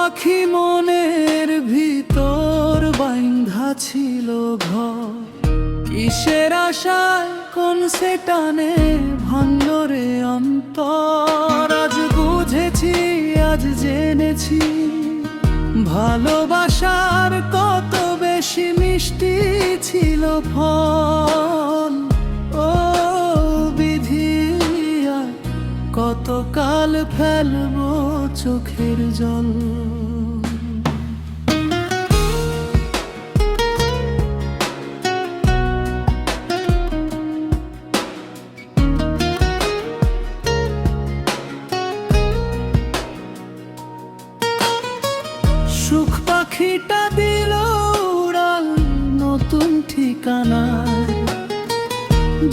পাখি মনের ভিতর বাইন্ধা ছিল ঘর, কিসের আশায় কোন সে টানে ভাঙরে অন্তর। আজ বুঝেছি, আজ জেনেছি, ভালোবাসার কত বেশি মিষ্টি ছিল ফল। ও বিধি, কতকাল ফেলবো চোখের জল। সুখ পাখিটা দিল উড়াল নতুন ঠিকানায়,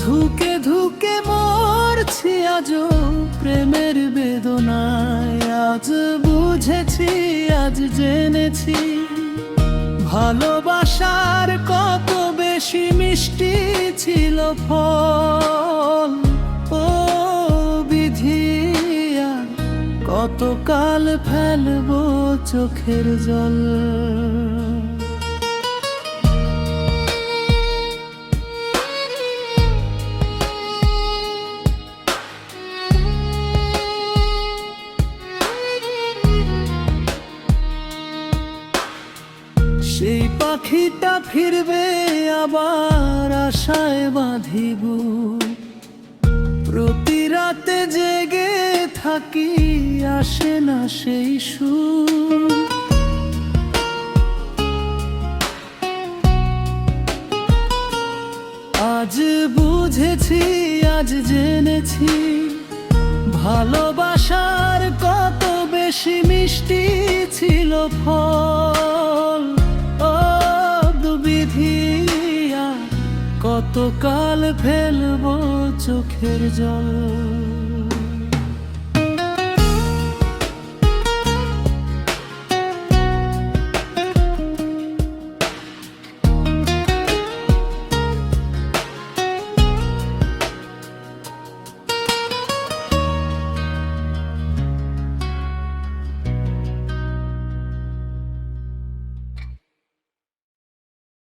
ধুকে ধুকে মরছি আজও প্রেমের বেদনায়। আজ বুঝেছি, আজ জেনেছি, ভালোবাসার কত বেশি মিষ্টি ছিল ফল। ও বিধি, কতকাল ফেলবো চোখের জল। সেই পাখিটা ফিরবে আবার আশায় বাঁধিব, প্রতি রাতে জেগে থাকি আসে না সেই সুর। আজ বুঝেছি, আজ জেনেছি, ভালোবাসার কত বেশি মিষ্টি ছিল ফল। ও বিধি, কতকাল ফেলবো চোখের জল।